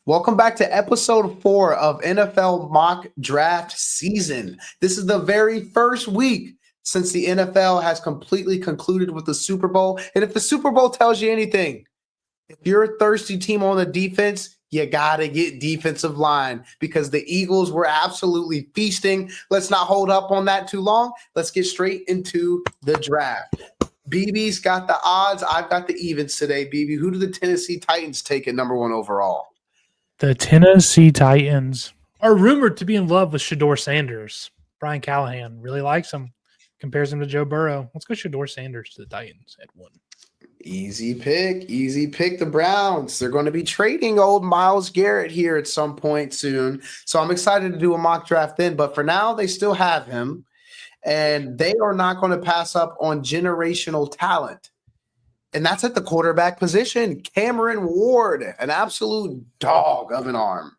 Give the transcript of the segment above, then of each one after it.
Welcome back to episode 4 of NFL Mock Draft Season. This is the very first week since the NFL has completely concluded with the Super Bowl. And if the Super Bowl tells you anything, if you're a thirsty team on the defense, you got to get defensive line because the Eagles were absolutely feasting. Let's not hold up on that too long. Let's get straight into the draft. BB's got the odds. I've got the evens today, BB. Who do the Tennessee Titans take at number 1 overall? The Tennessee Titans are rumored to be in love with Shedeur Sanders. Brian Callahan really likes him, compares him to Joe Burrow. Let's go Shedeur Sanders to the Titans at 1. Easy pick. The Browns. They're going to be trading old Myles Garrett here at some point soon. So I'm excited to do a mock draft then. But for now, they still have him. And they are not going to pass up on generational talent. And that's at the quarterback position. Cameron Ward, an absolute dog of an arm.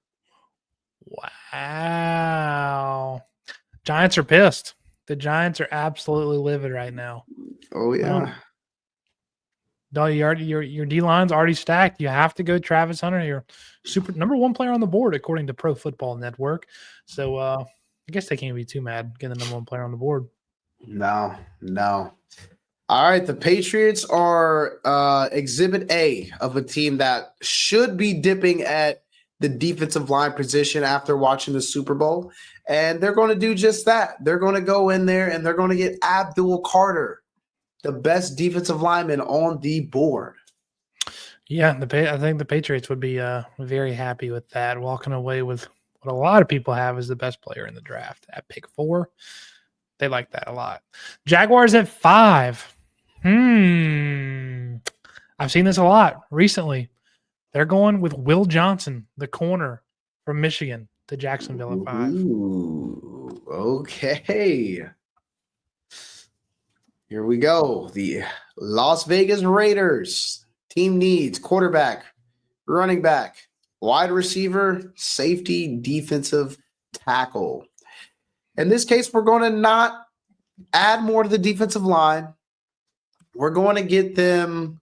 Wow. Giants are pissed. The Giants are absolutely livid right now. Oh, yeah. Your D-line's already stacked. You have to go Travis Hunter. You're number 1 player on the board, according to Pro Football Network. So I guess they can't be too mad getting the number 1 player on the board. No. All right, the Patriots are exhibit A of a team that should be dipping at the defensive line position after watching the Super Bowl, and they're going to do just that. They're going to go in there, and they're going to get Abdul Carter, the best defensive lineman on the board. Yeah, I think the Patriots would be very happy with that, walking away with what a lot of people have as the best player in the draft at pick 4. They like that a lot. Jaguars at 5. I've seen this a lot recently. They're going with Will Johnson, the corner from Michigan, to Jacksonville at 5. Ooh, okay. Here we go. The Las Vegas Raiders. Team needs quarterback, running back, wide receiver, safety, defensive tackle. In this case, we're going to not add more to the defensive line. We're going to get them.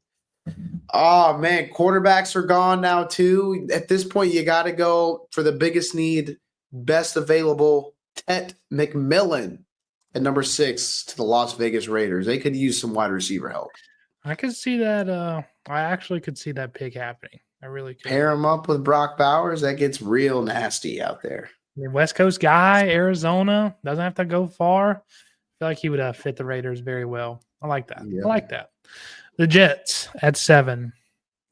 Oh, man, quarterbacks are gone now, too. At this point, you got to go for the biggest need, best available, Tet McMillan at number 6 to the Las Vegas Raiders. They could use some wide receiver help. I could see that. I actually could see that pick happening. I really could. Pair him up with Brock Bowers. That gets real nasty out there. The West Coast guy, Arizona, doesn't have to go far. I feel like he would fit the Raiders very well. I like that. Yeah. I like that. The Jets at 7.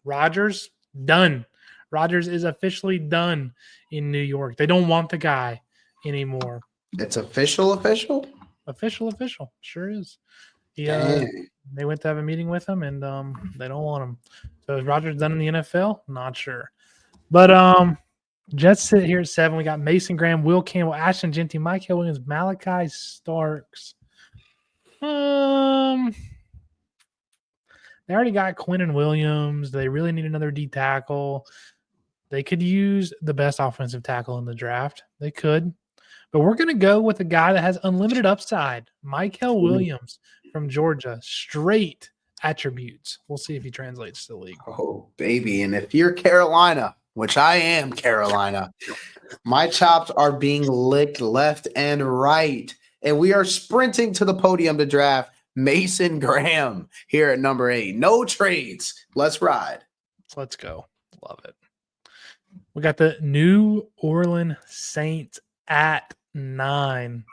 Rodgers, done. Rodgers is officially done in New York. They don't want the guy anymore. It's official? Official. Sure is. They went to have a meeting with him, and they don't want him. So is Rodgers done in the NFL? Not sure. But Jets sit here at 7. We got Mason Graham, Will Campbell, Ashton Jeanty, Mike Williams, Malachi Starks. They already got Quinnen Williams. They really need another D tackle. They could use the best offensive tackle in the draft. They could. But we're going to go with a guy that has unlimited upside, Michael Williams from Georgia. Straight attributes. We'll see if he translates to the league. Oh, baby. And if you're Carolina, which I am Carolina, my chops are being licked left and right. And we are sprinting to the podium to draft Mason Graham here at number 8. No trades. Let's ride. Let's go. Love it. We got the New Orleans Saints at 9.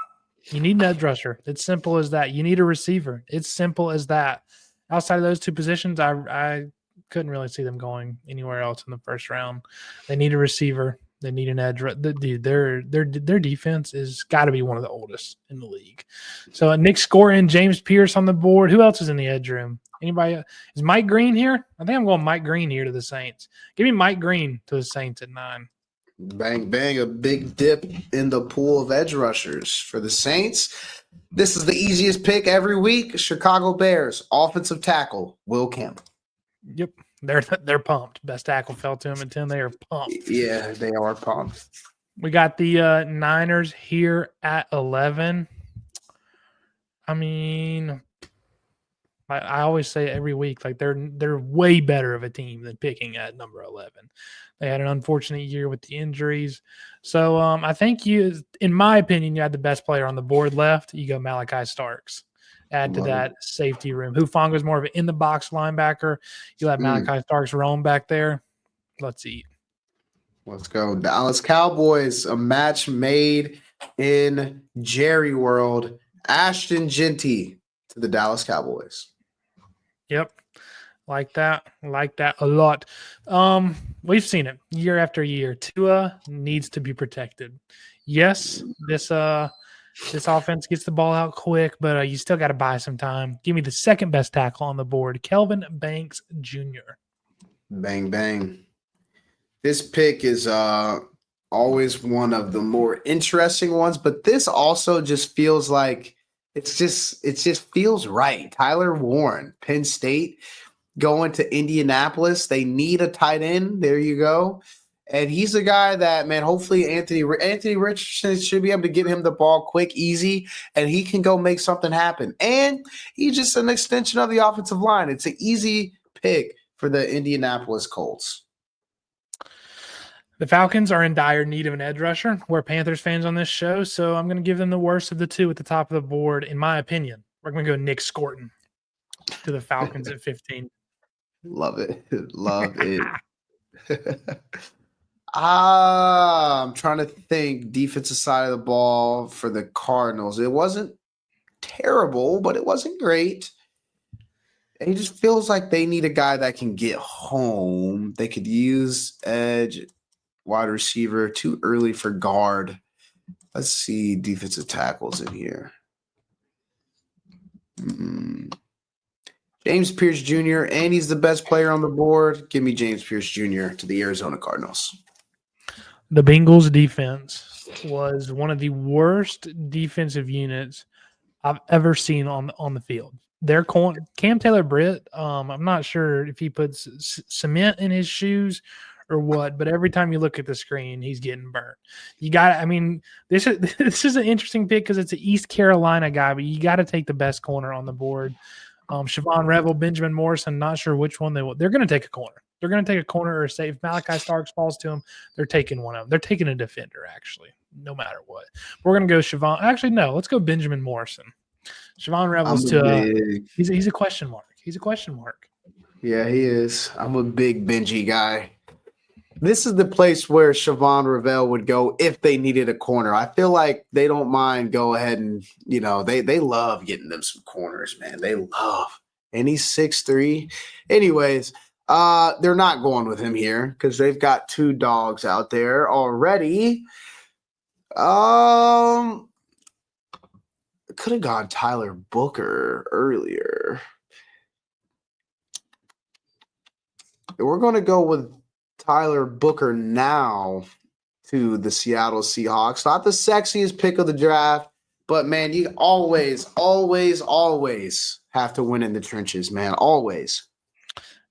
You need an edge rusher. It's simple as that. You need a receiver. It's simple as that. Outside of those 2 positions, I couldn't really see them going anywhere else in the first round. They need a receiver. They need an edge. Their defense is got to be one of the oldest in the league. So Nick Scorin, James Pierce on the board. Who else is in the edge room? Anybody? Is Mike Green here? I think I'm going Mike Green here to the Saints. Give me Mike Green to the Saints at 9. Bang, bang, a big dip in the pool of edge rushers for the Saints. This is the easiest pick every week. Chicago Bears, offensive tackle, Will Campbell. Yep. They're pumped. Best tackle fell to him at 10. They are pumped. Yeah, they are pumped. We got the Niners here at 11. I mean, I always say every week, like they're way better of a team than picking at number 11. They had an unfortunate year with the injuries. So I think in my opinion, you had the best player on the board left. You go Malachi Starks. Add to Love that safety room. Hufanga is more of an in the box linebacker. You'll have it. Malachi Starks roam back there. Let's eat. Let's go. Dallas Cowboys, a match made in Jerry World. Ashton Genty to the Dallas Cowboys. Yep. Like that a lot. We've seen it year after year. Tua needs to be protected. Yes, this offense gets the ball out quick, but you still got to buy some time. Give me the second best tackle on the board, Kelvin Banks Jr. Bang, bang. This pick is always one of the more interesting ones, but this also just feels like it just feels right. Tyler Warren, Penn State, going to Indianapolis. They need a tight end. There you go. And he's a guy that, man, hopefully Anthony Richardson should be able to get him the ball quick, easy, and he can go make something happen. And he's just an extension of the offensive line. It's an easy pick for the Indianapolis Colts. The Falcons are in dire need of an edge rusher. We're Panthers fans on this show, so I'm going to give them the worst of the two at the top of the board, in my opinion. We're going to go Nick Scorton to the Falcons at 15. Love it. Love it. I'm trying to think defensive side of the ball for the Cardinals. It wasn't terrible, but it wasn't great. It just feels like they need a guy that can get home. They could use edge, wide receiver, too early for guard. Let's see defensive tackles in here. James Pierce Jr., and he's the best player on the board. Give me James Pierce Jr. to the Arizona Cardinals. The Bengals defense was one of the worst defensive units I've ever seen on the field. Their Cam Taylor-Britt, I'm not sure if he puts cement in his shoes or what, but every time you look at the screen, he's getting burnt. This is an interesting pick because it's an East Carolina guy, but you got to take the best corner on the board. Siobhan Revel, Benjamin Morrison, not sure which one they're going to take a corner. They're going to take a corner or say if Malachi Starks falls to him, they're taking one of them. They're taking a defender, actually, no matter what. We're going to go Siobhan. Actually, no, let's go Benjamin Morrison. Siobhan Revel's he's a question mark. He's a question mark. Yeah, he is. I'm a big Benji guy. This is the place where Siobhan Revel would go if they needed a corner. I feel like they don't mind go ahead and, they love getting them some corners, man. They love. And he's 6'3". Anyways, they're not going with him here because they've got two dogs out there already. Could have gone Tyler Booker earlier. We're going to go with Tyler Booker now to the Seattle Seahawks. Not the sexiest pick of the draft, but, man, you always, always, always have to win in the trenches, man. Always.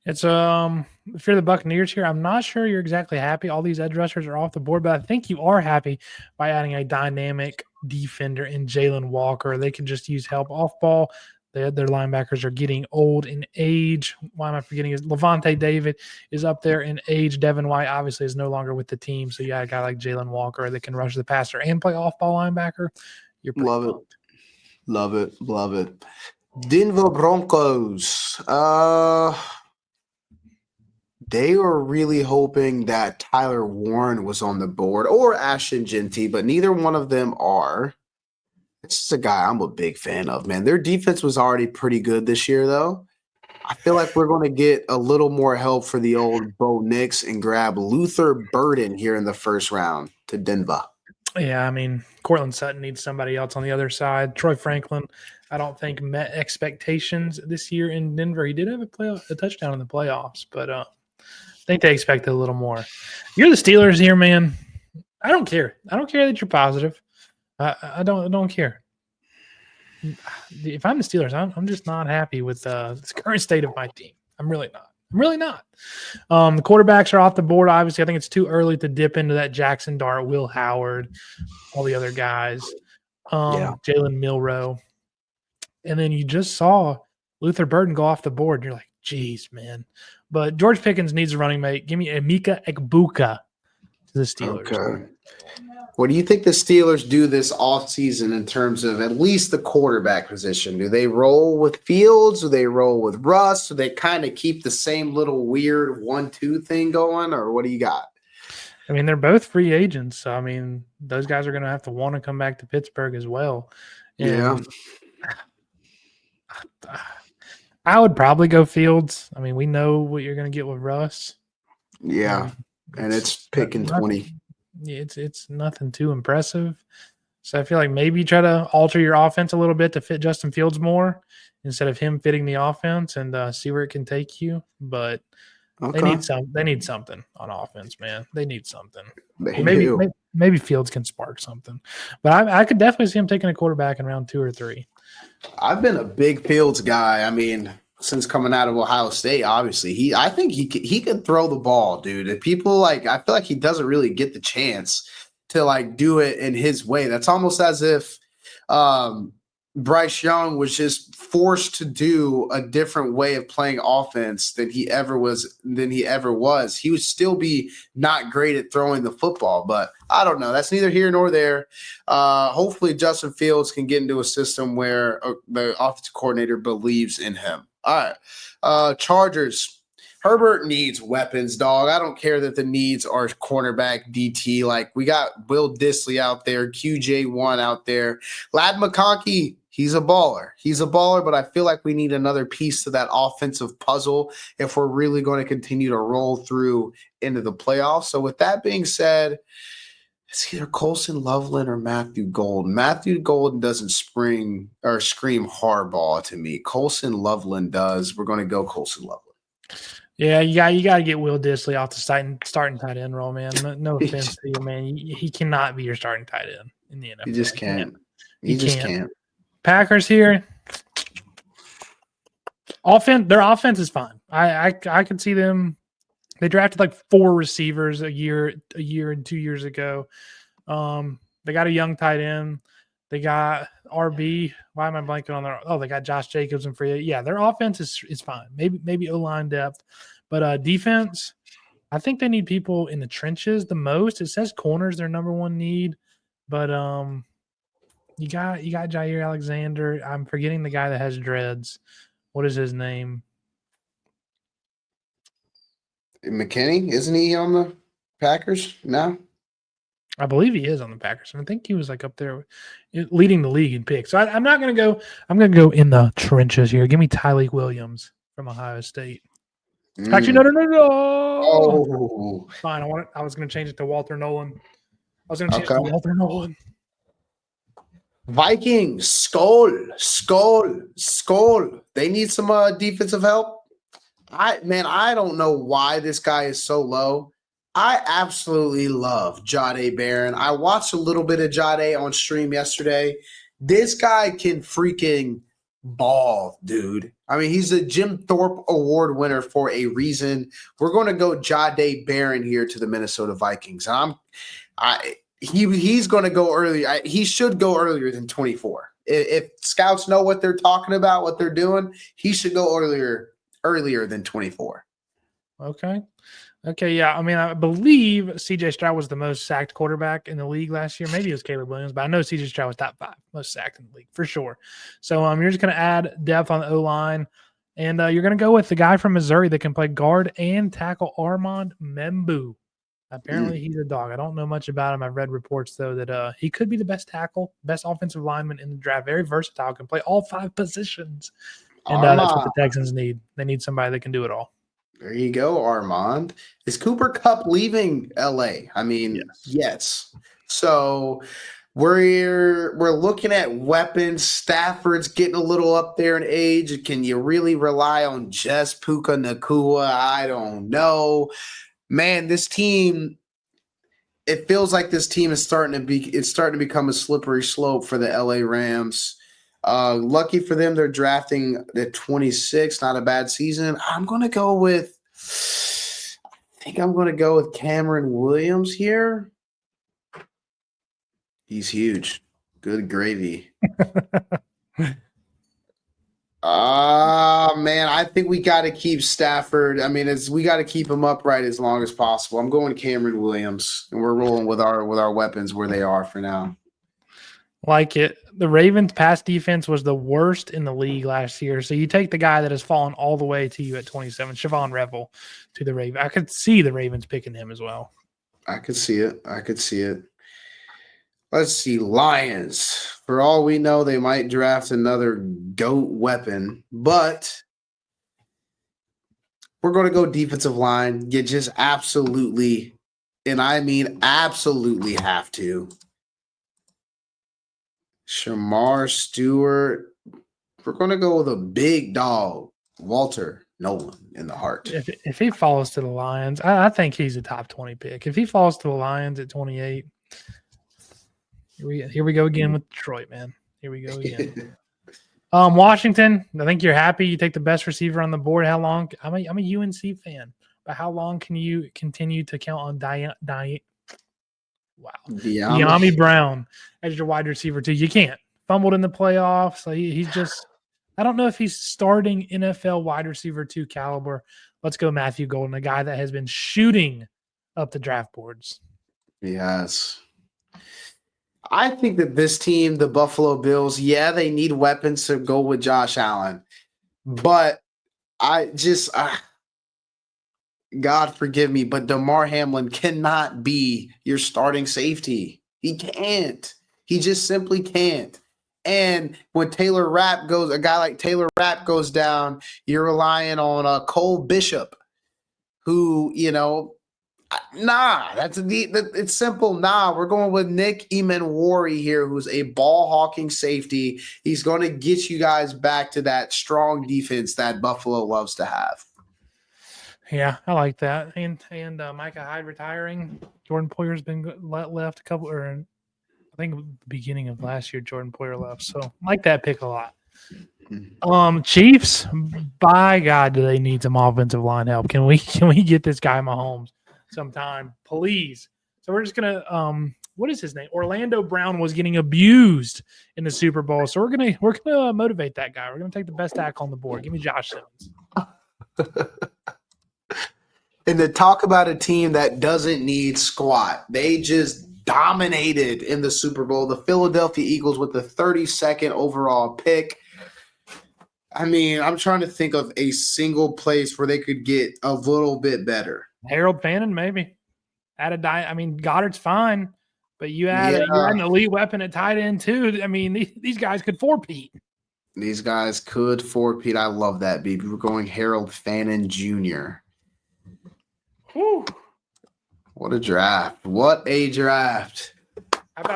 It's if you're the Buccaneers here, I'm not sure you're exactly happy. All these edge rushers are off the board, but I think you are happy by adding a dynamic defender in Jalen Walker. They can just use help off ball. Their linebackers are getting old in age. Why am I forgetting? Levante David is up there in age. Devin White obviously is no longer with the team, so you got a guy like Jalen Walker that can rush the passer and play off-ball linebacker. You're love pumped. Love it. Denver Broncos. They were really hoping that Tyler Warren was on the board or Ashton Genty, but neither one of them are. This is a guy I'm a big fan of, man. Their defense was already pretty good this year, though. I feel like we're going to get a little more help for the old Bo Nix and grab Luther Burden here in the first round to Denver. Yeah, Cortland Sutton needs somebody else on the other side. Troy Franklin, I don't think met expectations this year in Denver. He did have a touchdown in the playoffs, but I think they expected a little more. You're the Steelers here, man. I don't care. I don't care that you're positive. I don't care. If I'm the Steelers, I'm just not happy with the current state of my team. I'm really not. The quarterbacks are off the board. Obviously, I think it's too early to dip into that Jackson Dart, Will Howard, all the other Jalen Milroe. And then you just saw Luther Burden go off the board. You're like, geez, man. But George Pickens needs a running mate. Give me Emeka Egbuka to the Steelers. Okay. What do you think the Steelers do this offseason in terms of at least the quarterback position? Do they roll with Fields? Do they roll with Russ? Do they kind of keep the same little weird 1-2 thing going? Or what do you got? I mean, they're both free agents. So, I mean, those guys are going to have to want to come back to Pittsburgh as well. And I would probably go Fields. I mean, we know what you're going to get with Russ. Yeah. And it's picking 20. It's nothing too impressive. So I feel like maybe try to alter your offense a little bit to fit Justin Fields more instead of him fitting the offense and see where it can take you. But they need something on offense, man. They need something. Maybe Fields can spark something. But I could definitely see him taking a quarterback in round 2 or 3. I've been a big Fields guy. I mean, since coming out of Ohio State, obviously, I think he can throw the ball, dude. And people I feel like he doesn't really get the chance to do it in his way. That's almost as if Bryce Young was just forced to do a different way of playing offense than he ever was. He would still be not great at throwing the football, but I don't know. That's neither here nor there. Hopefully Justin Fields can get into a system where the offensive coordinator believes in him. All right. Chargers. Herbert needs weapons, dog. I don't care that the needs are cornerback, DT. We got Will Dissly out there, QJ1 out there. Ladd McConkey, he's a baller. But I feel like we need another piece to that offensive puzzle if we're really going to continue to roll through into the playoffs. So with that being said, it's either Colson Loveland or Matthew Golden. Matthew Golden doesn't scream hardball to me. Colson Loveland does. We're going to go Colson Loveland. Yeah, you got to get Will Dissly off the starting tight end role, man. No offense to you, man. He cannot be your starting tight end in the NFL. He just can't. He just can't. Packers here. Their offense is fine. I could see them. They drafted 4 receivers a year and 2 years ago. They got a young tight end. They got RB. Why am I blanking on their? Oh, they got Josh Jacobs and free. Yeah, their offense is fine. Maybe O-line depth, but defense. I think they need people in the trenches the most. It says corners their number one need, but you got Jair Alexander. I'm forgetting the guy that has dreads. What is his name? McKinney, isn't he on the Packers now? I believe he is on the Packers. I think he was up there leading the league in picks. So I'm not going to go. I'm going to go in the trenches here. Give me Tyleik Williams from Ohio State. Actually, no. Oh, fine. I was going to change it to Walter Nolan. I was going to change it to Walter Nolan. Vikings, skull. They need some defensive help. I don't know why this guy is so low. I absolutely love Jahdae Barron. I watched a little bit of Jahdae on stream yesterday. This guy can freaking ball, dude. I mean, he's a Jim Thorpe Award winner for a reason. We're going to go Jahdae Barron here to the Minnesota Vikings. He's going to go early. He should go earlier than 24. If scouts know what they're talking about, what they're doing, he should go earlier than 24. Okay, yeah. I mean, I believe C.J. Stroud was the most sacked quarterback in the league last year. Maybe it was Caleb Williams, but I know C.J. Stroud was top 5 most sacked in the league for sure. So you're just going to add depth on the O-line, and you're going to go with the guy from Missouri that can play guard and tackle, Armand Membou. Apparently, he's a dog. I don't know much about him. I've read reports, though, that he could be the best tackle, best offensive lineman in the draft. Very versatile, can play all 5 positions. And that's what the Texans need. They need somebody that can do it all. There you go, Armand. Is Cooper Kupp leaving LA? I mean, yes. So we're looking at weapons. Stafford's getting a little up there in age. Can you really rely on just Puka Nacua? I don't know. Man, this team, it feels like this team is starting to become a slippery slope for the LA Rams. Lucky for them, they're drafting at 26. Not a bad season. I think I'm going to go with Cameron Williams here. He's huge. Good gravy. Man, I think we got to keep Stafford. I mean, we got to keep him upright as long as possible. I'm going Cameron Williams, and we're rolling with our weapons where they are for now. Like it. The Ravens' pass defense was the worst in the league last year. So you take the guy that has fallen all the way to you at 27, Siobhan Revel, to the Ravens. I could see the Ravens picking him as well. I could see it. Let's see. Lions. For all we know, they might draft another GOAT weapon, but we're going to go defensive line. You just absolutely, and I mean absolutely have to. Shamar Stewart. We're going to go with a big dog, Walter Nolan in the heart. If he falls to the Lions, I think he's a top 20 pick. If he falls to the Lions at 28, here we go again with Detroit, man. Here we go again. Washington, I think you're happy. You take the best receiver on the board. How long? I'm a UNC fan, but how long can you continue to count on Dyami Brown as your wide receiver too? You can't. Fumbled in the playoffs. So he's just. I don't know if he's starting NFL wide receiver 2 caliber. Let's go Matthew Golden, a guy that has been shooting up the draft boards. Yes. I think that this team, the Buffalo Bills, yeah, they need weapons to go with Josh Allen. But I just, God forgive me, but DeMar Hamlin cannot be your starting safety. He can't. He just simply can't. And when Taylor Rapp goes, a guy like Taylor Rapp goes down, you're relying on Cole Bishop, who, it's simple. Nah, we're going with Nick Emanwari here, who's a ball hawking safety. He's going to get you guys back to that strong defense that Buffalo loves to have. Yeah, I like that. And Micah Hyde retiring. Jordan Poyer's been left a couple, or I think the beginning of last year, Jordan Poyer left. So I like that pick a lot. Chiefs, by God, do they need some offensive line help? Can we get this guy Mahomes sometime, please? So we're just gonna what is his name? Orlando Brown was getting abused in the Super Bowl. So we're gonna motivate that guy. We're gonna take the best tackle on the board. Give me Josh Simmons. And to talk about a team that doesn't need squat, they just dominated in the Super Bowl. The Philadelphia Eagles with the 32nd overall pick. I mean, I'm trying to think of a single place where they could get a little bit better. Harold Fannin, maybe. Goddard's fine, but you add an elite weapon at tight end too. I mean, these guys could four-peat. These guys could four-peat. I love that, baby. We're going Harold Fannin Jr. Whew. What a draft. What a draft.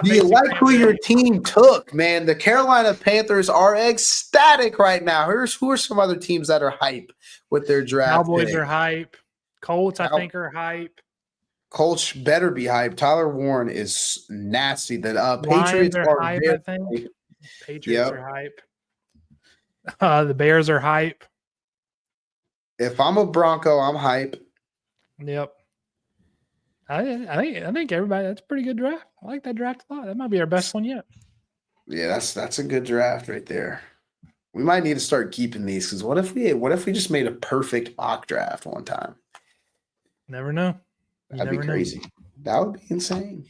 Do you like who your team took, man? The Carolina Panthers are ecstatic right now. Who are some other teams that are hype with their draft? Cowboys are hype. Colts, I think, are hype. Colts better be hype. Tyler Warren is nasty. The Patriots are hype, I think. Patriots are hype. The Bears are hype. If I'm a Bronco, I'm hype. Yep. I think everybody, that's a pretty good draft. I like that draft a lot. That might be our best one yet. Yeah, that's a good draft right there. We might need to start keeping these because what if we just made a perfect mock draft one time? Never know. That'd be crazy. That would be insane.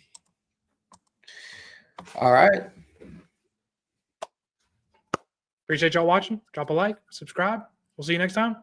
All right. Appreciate y'all watching. Drop a like, subscribe. We'll see you next time.